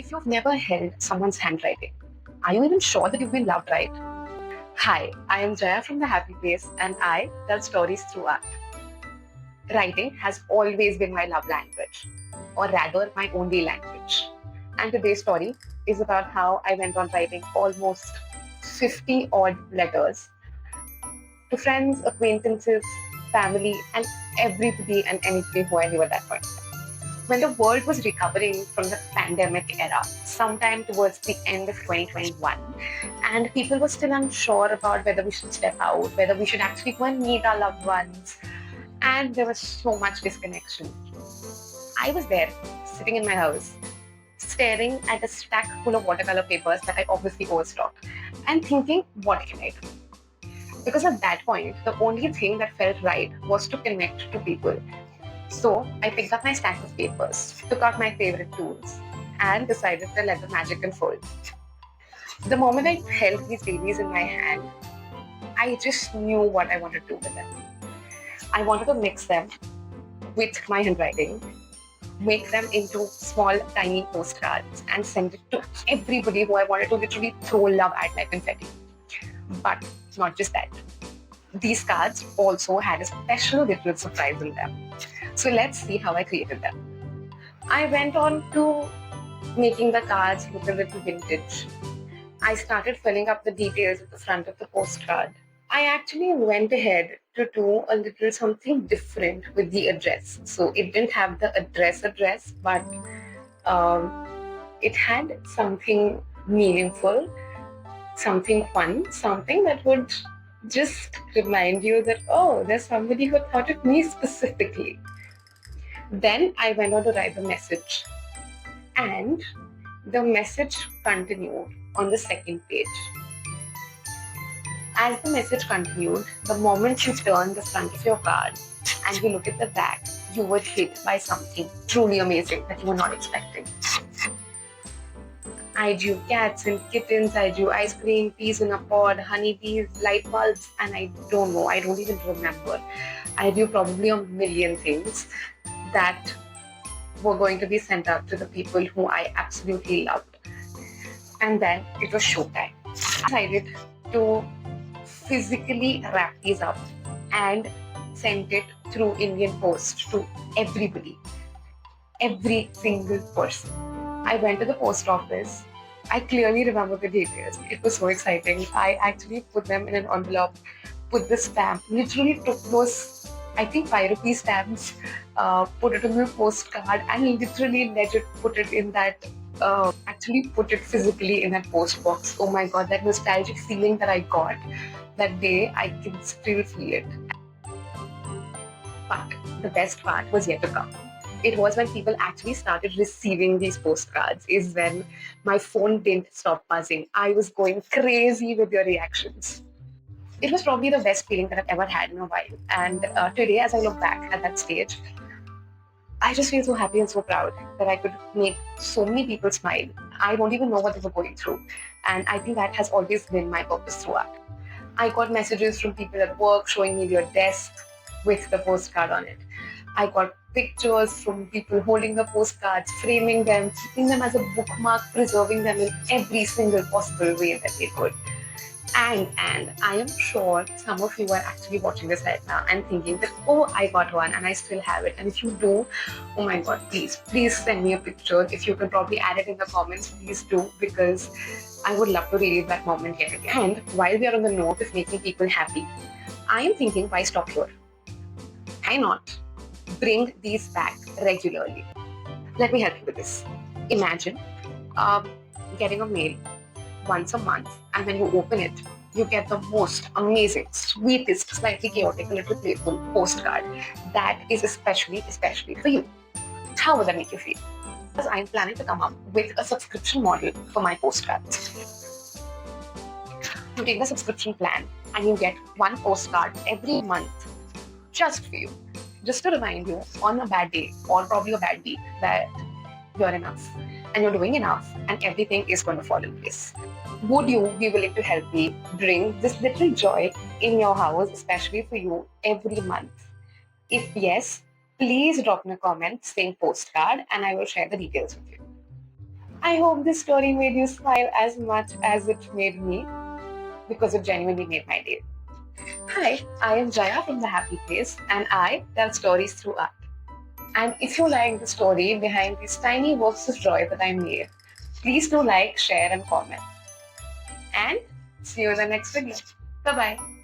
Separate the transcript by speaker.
Speaker 1: If you've never held someone's handwriting, are you even sure that you've been loved right? Hi, I am Jayya from the Happiiee Place and I tell stories through art. Writing has always been my love language, or rather my only language. And today's story is about how I went on writing almost 50 odd letters to friends, acquaintances, family, and everybody and anybody who I knew at that point. When the world was recovering from the pandemic era, sometime towards the end of 2021, and people were still unsure about whether we should step out, whether we should actually go and meet our loved ones, and there was so much disconnection. I was there, sitting in my house, staring at a stack full of watercolor papers that I obviously overstocked, and thinking, what can I do? Because at that point, the only thing that felt right was to connect to people. So I picked up my stack of papers, took out my favorite tools, and decided to let the magic unfold. The moment I held these babies in my hand, I just knew what I wanted to do with them. I wanted to mix them with my handwriting, make them into small, tiny postcards, and send it to everybody who I wanted to literally throw love at like confetti. But not just that. These cards also had a special little surprise in them. So let's see how I created them. I went on to making the cards look a little vintage. I started filling up the details at the front of the postcard. I actually went ahead to do a little something different with the address. So it didn't have the address, but it had something meaningful, something fun, something that would just remind you that, oh, there's somebody who thought of me specifically. Then I went on to write the message, and the message continued on the second page. As the message continued, the moment you turn the front of your card and you look at the back, you were hit by something truly amazing that you were not expecting. I drew cats and kittens, I drew ice cream, peas in a pod, honeybees, light bulbs, and I don't even remember. I drew probably a million things that were going to be sent out to the people who I absolutely loved. And then it was showtime. I decided to physically wrap these up and send it through Indian Post to everybody, every single person. I went to the post office. I clearly remember the details. It was so exciting. I actually put them in an envelope, put the stamp, literally took those, I think, 5 rupee stamps, put it on the postcard, and literally put it in that, actually put it physically in that post box. Oh my god, that nostalgic feeling that I got that day, I can still feel it. But the best part was yet to come. It was when people actually started receiving these postcards, is when my phone didn't stop buzzing. I was going crazy with your reactions. It was probably the best feeling that I've ever had in a while. And today, as I look back at that stage, I just feel so happy and so proud that I could make so many people smile. I don't even know what they were going through. And I think that has always been my purpose throughout. I got messages from people at work showing me their desk with the postcard on it. I got pictures from people holding the postcards, framing them, keeping them as a bookmark, preserving them in every single possible way that they could. And I am sure some of you are actually watching this right now and thinking that, oh, I got one and I still have it. And if you do, oh my god, please send me a picture. If you can probably add it in the comments, please do, because I would love to relive that moment yet again. And while we are on the note of making people happy, I am thinking, why stop here? Why not bring these back regularly? Let me help you with this. Imagine getting a mail once a month, and when you open it, you get the most amazing, sweetest, slightly chaotic, little playful postcard that is especially for you. How would that make you feel? Because I'm planning to come up with a subscription model for my postcards. You take the subscription plan and you get one postcard every month just for you. Just to remind you on a bad day or probably a bad week that you're enough and you're doing enough and everything is going to fall in place. Would you be willing to help me bring this little joy in your house, especially for you, every month? If yes, please drop me a comment saying postcard and I will share the details with you. I hope this story made you smile as much as it made me, because it genuinely made my day. Hi, I am Jayya from the Happiiee Place, and I tell stories through art. And if you like the story behind these tiny works of joy that I made, please do like, share, and comment. And see you in the next video. Bye bye.